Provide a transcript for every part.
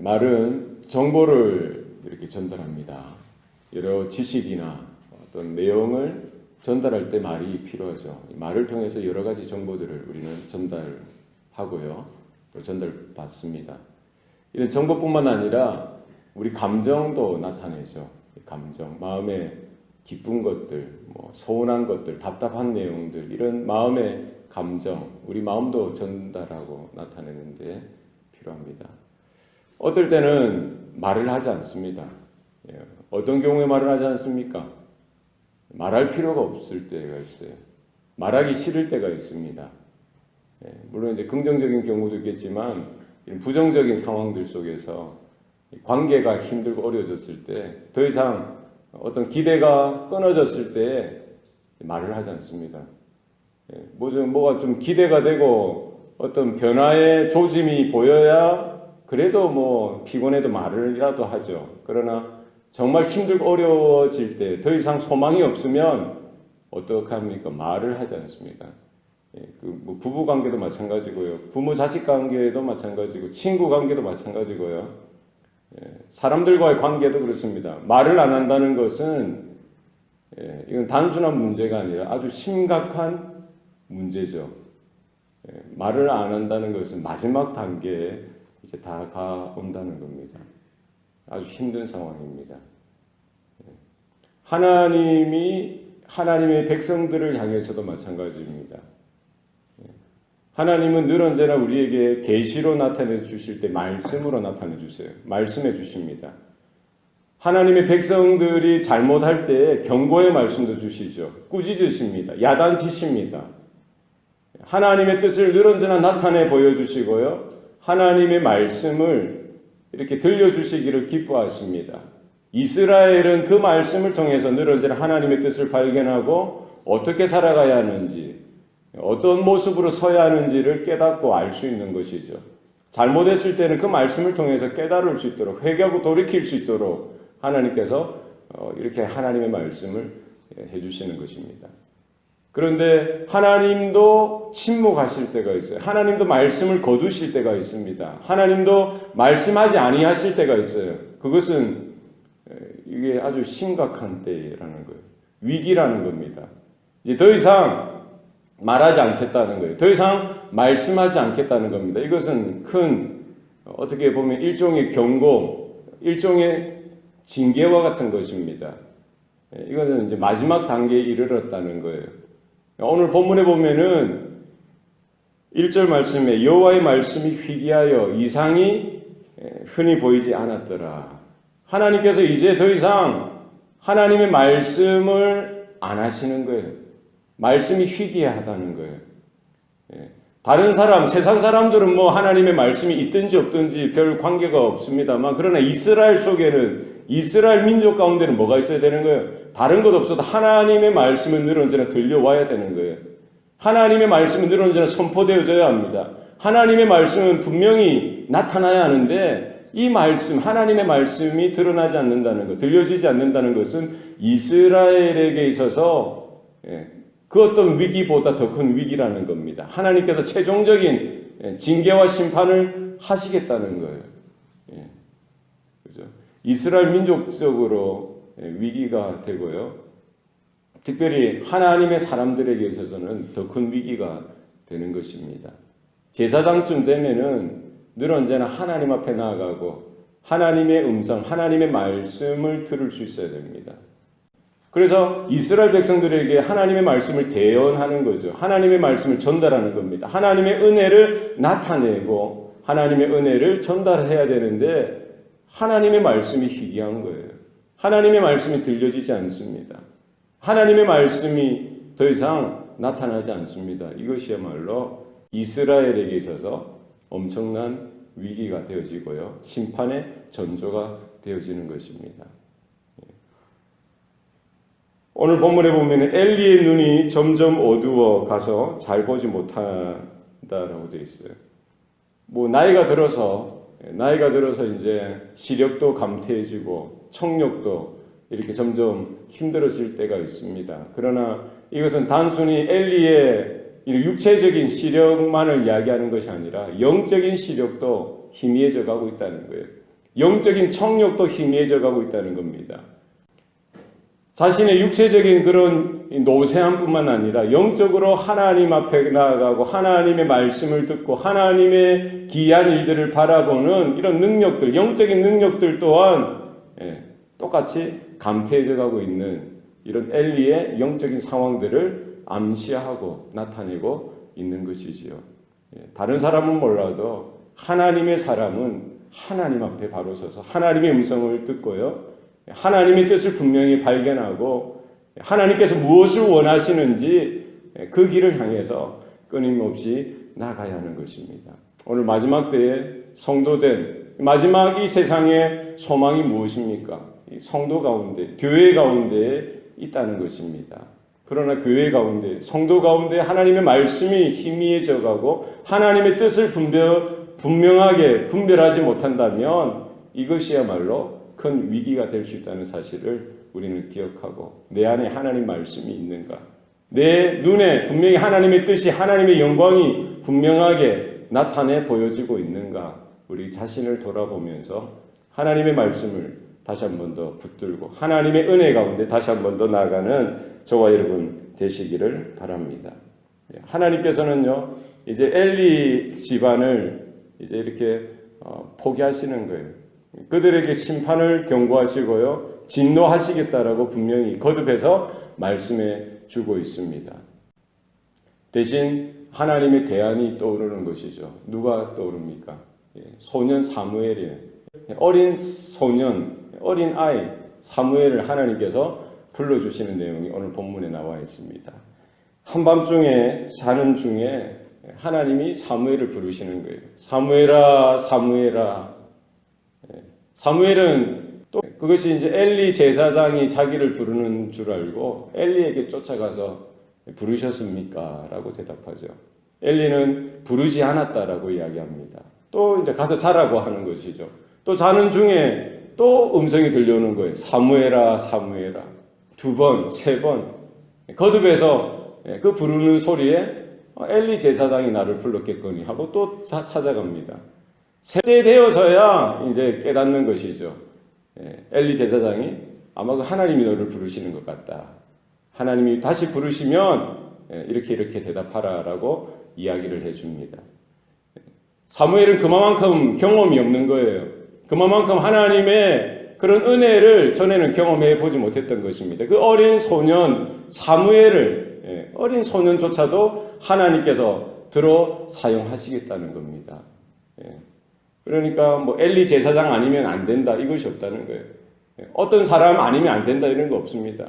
말은 정보를 이렇게 전달합니다. 여러 지식이나 어떤 내용을 전달할 때 말이 필요하죠. 말을 통해서 여러 가지 정보들을 우리는 전달하고요. 또 전달받습니다. 이런 정보뿐만 아니라 우리 감정도 나타내죠. 감정, 마음에 기쁜 것들, 서운한 것들, 답답한 내용들, 이런 마음의 감정, 우리 마음도 전달하고 나타내는데 필요합니다. 어떨 때는 말을 하지 않습니다. 어떤 경우에 말을 하지 않습니까? 말할 필요가 없을 때가 있어요. 말하기 싫을 때가 있습니다. 물론 이제 긍정적인 경우도 있겠지만 이런 부정적인 상황들 속에서 관계가 힘들고 어려워졌을 때 더 이상 어떤 기대가 끊어졌을 때 말을 하지 않습니다. 뭐가 좀 기대가 되고 어떤 변화의 조짐이 보여야 그래도 피곤해도 말을이라도 하죠. 그러나 정말 힘들고 어려워질 때 더 이상 소망이 없으면 어떡합니까? 말을 하지 않습니다. 부부 관계도 마찬가지고요. 부모 자식 관계도 마찬가지고 친구 관계도 마찬가지고요. 사람들과의 관계도 그렇습니다. 말을 안 한다는 것은 이건 단순한 문제가 아니라 아주 심각한 문제죠. 말을 안 한다는 것은 마지막 단계에 이제 다가온다는 겁니다. 아주 힘든 상황입니다. 하나님의 백성들을 향해서도 마찬가지입니다. 하나님은 늘 언제나 우리에게 계시로 나타내 주실 때 말씀으로 나타내 주세요. 말씀해 주십니다. 하나님의 백성들이 잘못할 때 경고의 말씀도 주시죠. 꾸짖으십니다. 야단치십니다. 하나님의 뜻을 늘 언제나 나타내 보여주시고요. 하나님의 말씀을 이렇게 들려주시기를 기뻐하십니다. 이스라엘은 그 말씀을 통해서 늘 언제나 하나님의 뜻을 발견하고 어떻게 살아가야 하는지, 어떤 모습으로 서야 하는지를 깨닫고 알 수 있는 것이죠. 잘못했을 때는 그 말씀을 통해서 깨달을 수 있도록, 회개하고 돌이킬 수 있도록 하나님께서 이렇게 하나님의 말씀을 해주시는 것입니다. 그런데 하나님도 침묵하실 때가 있어요. 하나님도 말씀을 거두실 때가 있습니다. 하나님도 말씀하지 아니하실 때가 있어요. 그것은 이게 아주 심각한 때라는 거예요. 위기라는 겁니다. 이제 더 이상 말하지 않겠다는 거예요. 더 이상 말씀하지 않겠다는 겁니다. 이것은 어떻게 보면 일종의 경고, 일종의 징계와 같은 것입니다. 이것은 이제 마지막 단계에 이르렀다는 거예요. 오늘 본문에 보면은 1절 말씀에 여호와의 말씀이 희귀하여 이상이 흔히 보이지 않았더라. 하나님께서 이제 더 이상 하나님의 말씀을 안 하시는 거예요. 말씀이 희귀하다는 거예요. 다른 사람, 세상 사람들은 하나님의 말씀이 있든지 없든지 별 관계가 없습니다만, 그러나 이스라엘 속에는, 이스라엘 민족 가운데는 뭐가 있어야 되는 거예요? 다른 것 없어도 하나님의 말씀은 늘 언제나 들려와야 되는 거예요. 하나님의 말씀은 늘 언제나 선포되어져야 합니다. 하나님의 말씀은 분명히 나타나야 하는데, 이 말씀, 하나님의 말씀이 드러나지 않는다는 것, 들려지지 않는다는 것은 이스라엘에게 있어서 그 어떤 위기보다 더 큰 위기라는 겁니다. 하나님께서 최종적인 징계와 심판을 하시겠다는 거예요. 그죠? 이스라엘 민족적으로 위기가 되고요. 특별히 하나님의 사람들에게 있어서는 더 큰 위기가 되는 것입니다. 제사장쯤 되면은 늘 언제나 하나님 앞에 나아가고 하나님의 음성, 하나님의 말씀을 들을 수 있어야 됩니다. 그래서 이스라엘 백성들에게 하나님의 말씀을 대언하는 거죠. 하나님의 말씀을 전달하는 겁니다. 하나님의 은혜를 나타내고 하나님의 은혜를 전달해야 되는데 하나님의 말씀이 희귀한 거예요. 하나님의 말씀이 들려지지 않습니다. 하나님의 말씀이 더 이상 나타나지 않습니다. 이것이야말로 이스라엘에게 있어서 엄청난 위기가 되어지고요. 심판의 전조가 되어지는 것입니다. 오늘 본문에 보면 엘리의 눈이 점점 어두워 가서 잘 보지 못한다라고 되어 있어요. 나이가 들어서 이제 시력도 감퇴해지고 청력도 이렇게 점점 힘들어질 때가 있습니다. 그러나 이것은 단순히 엘리의 육체적인 시력만을 이야기하는 것이 아니라 영적인 시력도 희미해져 가고 있다는 거예요. 영적인 청력도 희미해져 가고 있다는 겁니다. 자신의 육체적인 그런 노쇠함뿐만 아니라 영적으로 하나님 앞에 나아가고 하나님의 말씀을 듣고 하나님의 기이한 일들을 바라보는 이런 능력들, 영적인 능력들 또한 똑같이 감퇴해져 가고 있는 이런 엘리의 영적인 상황들을 암시하고 나타내고 있는 것이지요. 다른 사람은 몰라도 하나님의 사람은 하나님 앞에 바로 서서 하나님의 음성을 듣고요. 하나님의 뜻을 분명히 발견하고 하나님께서 무엇을 원하시는지 그 길을 향해서 끊임없이 나가야 하는 것입니다. 오늘 마지막 때에 성도된 마지막 이 세상의 소망이 무엇입니까? 이 성도 가운데, 교회 가운데에 있다는 것입니다. 그러나 교회 가운데, 성도 가운데 하나님의 말씀이 희미해져 가고 하나님의 뜻을 분명하게 분별하지 못한다면 이것이야말로 큰 위기가 될 수 있다는 사실을 우리는 기억하고 내 안에 하나님 말씀이 있는가? 내 눈에 분명히 하나님의 뜻이 하나님의 영광이 분명하게 나타내 보여지고 있는가? 우리 자신을 돌아보면서 하나님의 말씀을 다시 한 번 더 붙들고 하나님의 은혜 가운데 다시 한 번 더 나아가는 저와 여러분 되시기를 바랍니다. 하나님께서는요 이제 엘리 집안을 이제 이렇게 포기하시는 거예요. 그들에게 심판을 경고하시고요 진노하시겠다라고 분명히 거듭해서 말씀해 주고 있습니다. 대신 하나님의 대안이 떠오르는 것이죠. 누가 떠오릅니까? 소년 사무엘이에요. 어린 소년, 어린 아이 사무엘을 하나님께서 불러주시는 내용이 오늘 본문에 나와 있습니다. 한밤중에 자는 중에 하나님이 사무엘을 부르시는 거예요. 사무엘아, 사무엘아. 사무엘은 또 그것이 이제 엘리 제사장이 자기를 부르는 줄 알고 엘리에게 쫓아가서 부르셨습니까? 라고 대답하죠. 엘리는 부르지 않았다라고 이야기합니다. 또 이제 가서 자라고 하는 것이죠. 또 자는 중에 또 음성이 들려오는 거예요. 사무엘아, 사무엘아. 2번, 3번. 거듭해서 그 부르는 소리에 엘리 제사장이 나를 불렀겠거니 하고 또 찾아갑니다. 셋째 되어서야 이제 깨닫는 것이죠. 엘리 제사장이 아마 그 하나님이 너를 부르시는 것 같다. 하나님이 다시 부르시면 이렇게 대답하라라고 이야기를 해줍니다. 사무엘은 그만큼 경험이 없는 거예요. 그만큼 하나님의 그런 은혜를 전에는 경험해 보지 못했던 것입니다. 그 어린 소년 사무엘을 어린 소년조차도 하나님께서 들어 사용하시겠다는 겁니다. 그러니까 뭐 엘리 제사장 아니면 안 된다 이것이 없다는 거예요. 어떤 사람 아니면 안 된다 이런 거 없습니다.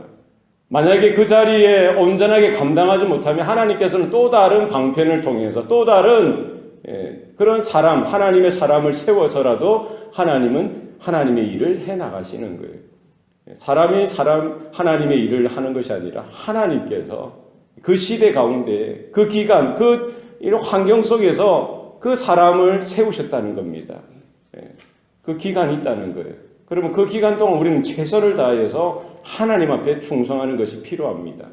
만약에 그 자리에 온전하게 감당하지 못하면 하나님께서는 또 다른 방편을 통해서 또 다른 그런 사람, 하나님의 사람을 세워서라도 하나님은 하나님의 일을 해나가시는 거예요. 사람이 하나님의 일을 하는 것이 아니라 하나님께서 그 시대 가운데 그 기간, 이런 환경 속에서 그 사람을 세우셨다는 겁니다. 그 기간이 있다는 거예요. 그러면 그 기간 동안 우리는 최선을 다해서 하나님 앞에 충성하는 것이 필요합니다.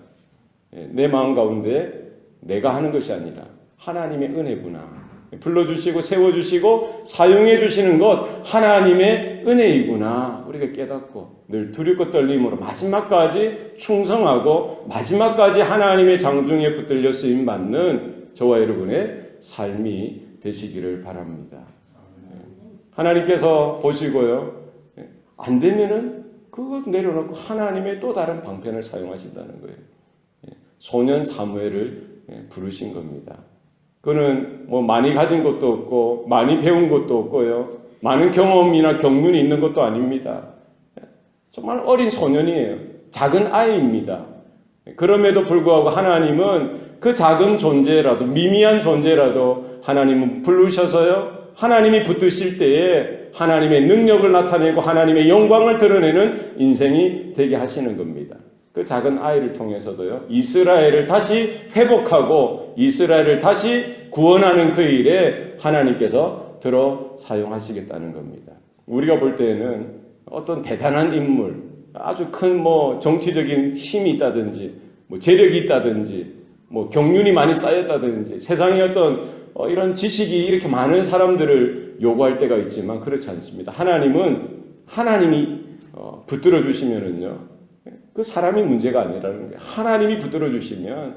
내 마음 가운데 내가 하는 것이 아니라 하나님의 은혜구나. 불러주시고 세워주시고 사용해 주시는 것 하나님의 은혜이구나. 우리가 깨닫고 늘 두렵고 떨림으로 마지막까지 충성하고 마지막까지 하나님의 장중에 붙들려 쓰임받는 저와 여러분의 삶이 되시기를 바랍니다. 하나님께서 보시고요. 안 되면은 그것 내려놓고 하나님의 또 다른 방편을 사용하신다는 거예요. 소년 사무엘을 부르신 겁니다. 그는 뭐 많이 가진 것도 없고 많이 배운 것도 없고요. 많은 경험이나 경륜이 있는 것도 아닙니다. 정말 어린 소년이에요. 작은 아이입니다. 그럼에도 불구하고 하나님은 그 작은 존재라도 미미한 존재라도 하나님은 부르셔서요. 하나님이 붙드실 때에 하나님의 능력을 나타내고 하나님의 영광을 드러내는 인생이 되게 하시는 겁니다. 그 작은 아이를 통해서도요. 이스라엘을 다시 회복하고 이스라엘을 다시 구원하는 그 일에 하나님께서 들어 사용하시겠다는 겁니다. 우리가 볼 때에는 어떤 대단한 인물, 아주 큰 뭐 정치적인 힘이 있다든지 뭐 재력이 있다든지 뭐 경륜이 많이 쌓였다든지 세상에 어떤 이런 지식이 이렇게 많은 사람들을 요구할 때가 있지만 그렇지 않습니다. 하나님이 붙들어 주시면은요, 그 사람이 문제가 아니라는 거예요. 하나님이 붙들어 주시면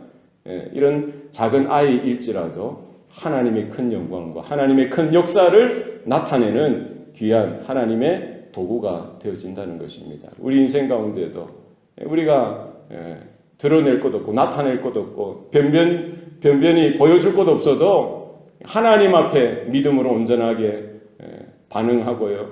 이런 작은 아이일지라도 하나님의 큰 영광과 하나님의 큰 역사를 나타내는 귀한 하나님의 도구가 되어진다는 것입니다. 우리 인생 가운데도 우리가 드러낼 것 없고 나타낼 것 없고 변변히 보여줄 것 없어도 하나님 앞에 믿음으로 온전하게 반응하고요.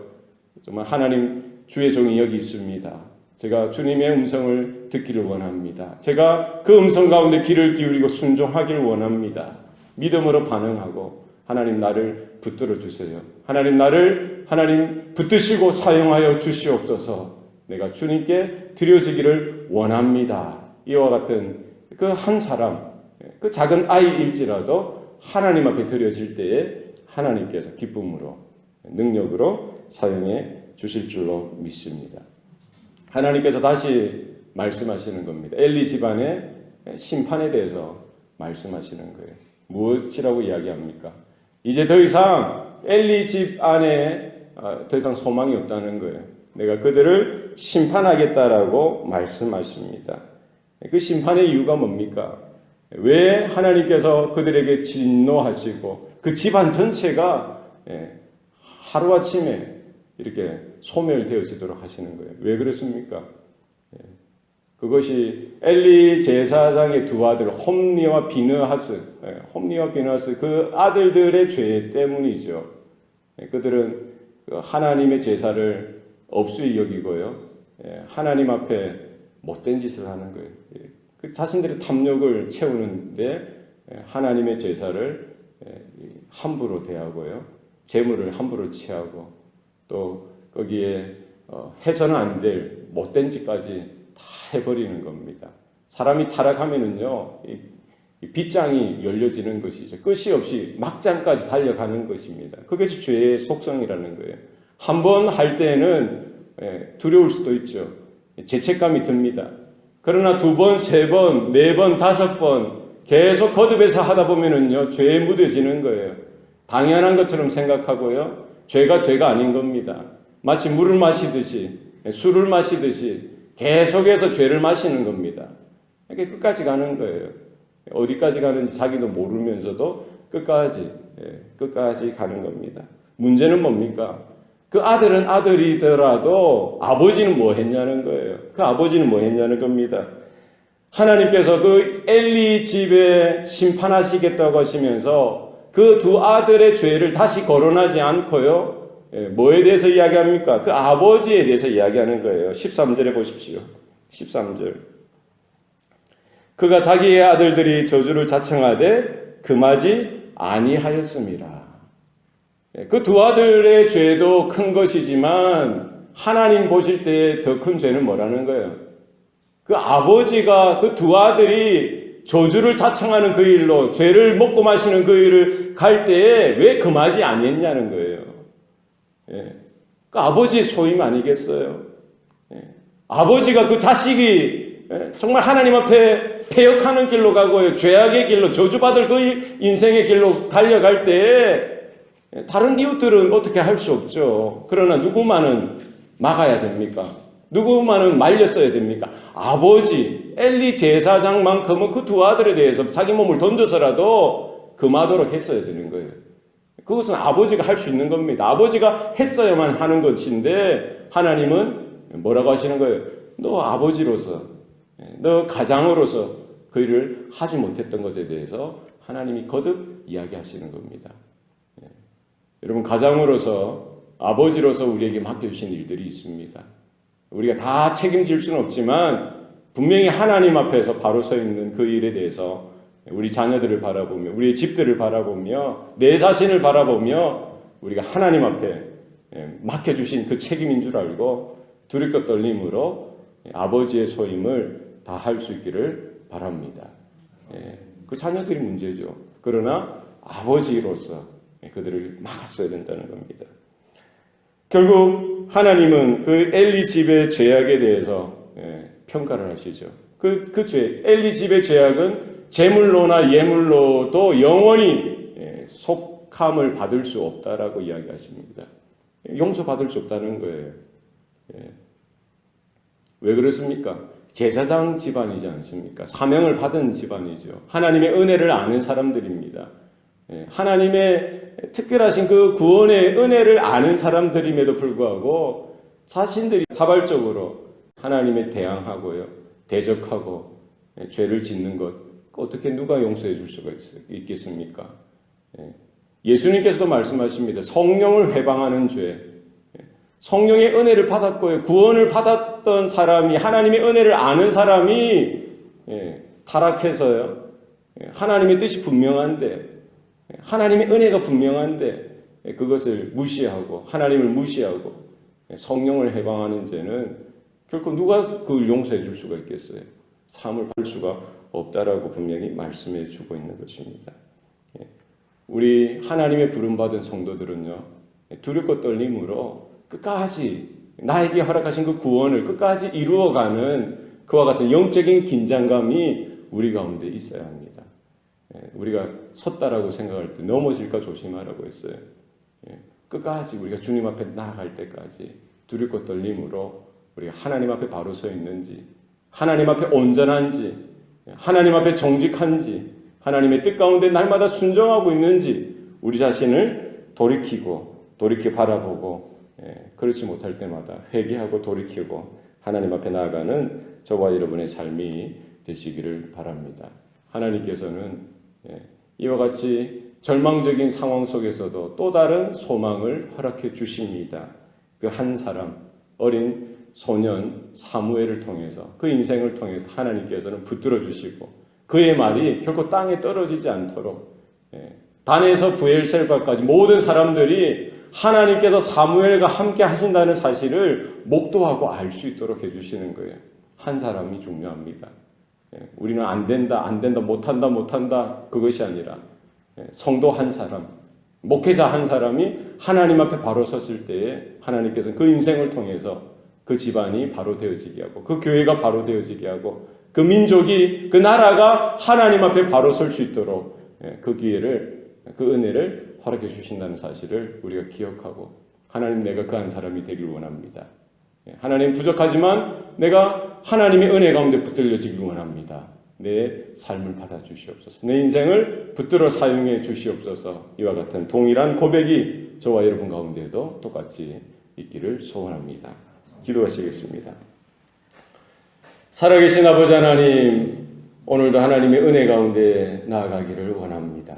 정말 하나님 주의 종이 여기 있습니다. 제가 주님의 음성을 듣기를 원합니다. 제가 그 음성 가운데 귀를 기울이고 순종하기를 원합니다. 믿음으로 반응하고 하나님 나를 붙들어 주세요. 하나님 붙드시고 사용하여 주시옵소서. 내가 주님께 드려지기를 원합니다. 이와 같은 그 한 사람, 그 작은 아이일지라도 하나님 앞에 드려질 때에 하나님께서 기쁨으로 능력으로 사용해 주실 줄로 믿습니다. 하나님께서 다시 말씀하시는 겁니다. 엘리 집안의 심판에 대해서 말씀하시는 거예요. 무엇이라고 이야기합니까? 이제 더 이상 엘리 집 안에 더 이상 소망이 없다는 거예요. 내가 그들을 심판하겠다라고 말씀하십니다. 그 심판의 이유가 뭡니까? 왜 하나님께서 그들에게 진노하시고 그 집안 전체가 하루아침에 이렇게 소멸되어지도록 하시는 거예요? 왜 그렇습니까? 그것이 엘리 제사장의 두 아들 홈리와 비느하스 그 아들들의 죄 때문이죠. 그들은 하나님의 제사를 업수히 여기고요, 하나님 앞에 못된 짓을 하는 거예요. 자신들의 탐욕을 채우는데 하나님의 제사를 함부로 대하고요, 재물을 함부로 취하고 또 거기에 해서는 안 될 못된 짓까지 다 해버리는 겁니다. 사람이 타락하면은요, 이 빗장이 열려지는 것이죠. 끝이 없이 막장까지 달려가는 것입니다. 그것이 죄의 속성이라는 거예요. 한 번 할 때는 두려울 수도 있죠. 죄책감이 듭니다. 그러나 두 번, 세 번, 네 번, 다섯 번 계속 거듭해서 하다 보면은요, 죄에 묻어지는 거예요. 당연한 것처럼 생각하고요, 죄가 아닌 겁니다. 마치 물을 마시듯이, 술을 마시듯이 계속해서 죄를 마시는 겁니다. 이렇게 끝까지 가는 거예요. 어디까지 가는지 자기도 모르면서도 끝까지 가는 겁니다. 문제는 뭡니까? 그 아들은 아들이더라도 아버지는 뭐 했냐는 거예요. 그 아버지는 뭐 했냐는 겁니다. 하나님께서 그 엘리 집에 심판하시겠다고 하시면서 그 두 아들의 죄를 다시 거론하지 않고요, 뭐에 대해서 이야기합니까? 그 아버지에 대해서 이야기하는 거예요. 13절에 보십시오. 13절. 그가 자기의 아들들이 저주를 자청하되 금하지 아니하였습니다. 그 두 아들의 죄도 큰 것이지만 하나님 보실 때 더 큰 죄는 뭐라는 거예요? 그 아버지가 그 두 아들이 저주를 자청하는 그 일로, 죄를 먹고 마시는 그 일을 갈 때에 왜 금하지 아니했냐는 거예요. 그 아버지의 소임 아니겠어요? 아버지가 그 자식이 정말 하나님 앞에 패역하는 길로 가고요, 죄악의 길로, 저주받을 그 인생의 길로 달려갈 때에 다른 이웃들은 어떻게 할 수 없죠. 그러나 누구만은 막아야 됩니까? 누구만은 말렸어야 됩니까? 아버지 엘리 제사장만큼은 그 두 아들에 대해서 자기 몸을 던져서라도 금하도록 했어야 되는 거예요. 그것은 아버지가 할 수 있는 겁니다. 아버지가 했어야만 하는 것인데 하나님은 뭐라고 하시는 거예요? 너 아버지로서, 너 가장으로서 그 일을 하지 못했던 것에 대해서 하나님이 거듭 이야기하시는 겁니다. 여러분, 가장으로서, 아버지로서 우리에게 맡겨주신 일들이 있습니다. 우리가 다 책임질 수는 없지만 분명히 하나님 앞에서 바로 서 있는 그 일에 대해서 우리 자녀들을 바라보며, 우리의 집들을 바라보며, 내 자신을 바라보며 우리가 하나님 앞에 맡겨주신 그 책임인 줄 알고 두렵고 떨림으로 아버지의 소임을 다 할 수 있기를 바랍니다. 그 자녀들이 문제죠. 그러나 아버지로서 그들을 막았어야 된다는 겁니다. 결국 하나님은 그 엘리 집의 죄악에 대해서 평가를 하시죠. 그 죄, 엘리 집의 죄악은 제물로나 예물로도 영원히 속함을 받을 수 없다라고 이야기하십니다. 용서받을 수 없다는 거예요. 왜 그렇습니까? 제사장 집안이지 않습니까? 사명을 받은 집안이죠. 하나님의 은혜를 아는 사람들입니다. 하나님의 특별하신 그 구원의 은혜를 아는 사람들임에도 불구하고 자신들이 자발적으로 하나님에 대항하고요, 대적하고 죄를 짓는 것, 어떻게 누가 용서해 줄 수가 있겠습니까? 예수님께서도 말씀하십니다. 성령을 회방하는 죄, 성령의 은혜를 받았고요, 구원을 받았던 사람이, 하나님의 은혜를 아는 사람이 타락해서요, 하나님의 뜻이 분명한데, 하나님의 은혜가 분명한데 그것을 무시하고 하나님을 무시하고 성령을 해방하는 죄는 결코 누가 그걸 용서해 줄 수가 있겠어요? 사함을 받을 수가 없다라고 분명히 말씀해 주고 있는 것입니다. 우리 하나님의 부름받은 성도들은요, 두렵고 떨림으로 끝까지 나에게 허락하신 그 구원을 끝까지 이루어가는 그와 같은 영적인 긴장감이 우리 가운데 있어야 합니다. 우리가 섰다라고 생각할 때 넘어질까 조심하라고 했어요. 끝까지 우리가 주님 앞에 나아갈 때까지 두렵고 떨림으로 우리가 하나님 앞에 바로 서 있는지, 하나님 앞에 온전한지, 하나님 앞에 정직한지, 하나님의 뜻 가운데 날마다 순종하고 있는지 우리 자신을 돌이켜 바라보고, 그렇지 못할 때마다 회개하고 돌이키고 하나님 앞에 나아가는 저와 여러분의 삶이 되시기를 바랍니다. 하나님께서는 이와 같이 절망적인 상황 속에서도 또 다른 소망을 허락해 주십니다. 그 한 사람, 어린 소년 사무엘을 통해서, 그 인생을 통해서 하나님께서는 붙들어 주시고 그의 말이 결코 땅에 떨어지지 않도록 단에서 부엘셀바까지 모든 사람들이 하나님께서 사무엘과 함께 하신다는 사실을 목도하고 알 수 있도록 해주시는 거예요. 한 사람이 중요합니다. 우리는 안 된다, 못한다 그것이 아니라 성도 한 사람, 목회자 한 사람이 하나님 앞에 바로 섰을 때에 하나님께서는 그 인생을 통해서 그 집안이 바로 되어지게 하고 그 교회가 바로 되어지게 하고 그 민족이, 그 나라가 하나님 앞에 바로 설 수 있도록 그 기회를, 그 은혜를 허락해 주신다는 사실을 우리가 기억하고, 하나님, 내가 그 한 사람이 되길 원합니다. 하나님, 부족하지만 내가 하나님의 은혜 가운데 붙들려지길 원합니다. 내 삶을 받아주시옵소서. 내 인생을 붙들어 사용해 주시옵소서. 이와 같은 동일한 고백이 저와 여러분 가운데도 똑같이 있기를 소원합니다. 기도하시겠습니다. 살아계신 아버지 하나님, 오늘도 하나님의 은혜 가운데 나아가기를 원합니다.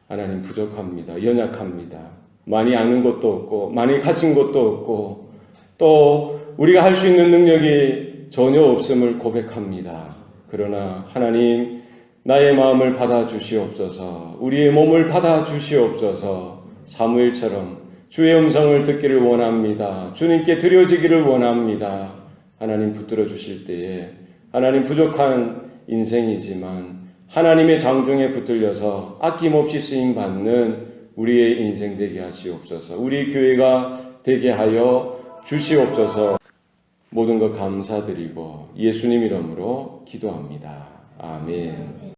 하나님, 부족합니다. 연약합니다. 많이 아는 것도 없고 많이 가진 것도 없고 또 우리가 할 수 있는 능력이 전혀 없음을 고백합니다. 그러나 하나님, 나의 마음을 받아주시옵소서. 우리의 몸을 받아주시옵소서. 사무엘처럼 주의 음성을 듣기를 원합니다. 주님께 드려지기를 원합니다. 하나님, 붙들어 주실 때에 하나님, 부족한 인생이지만 하나님의 장중에 붙들려서 아낌없이 쓰임받는 우리의 인생 되게 하시옵소서. 우리 교회가 되게 하여 주시옵소서. 모든 것 감사드리고 예수님 이름으로 기도합니다. 아멘.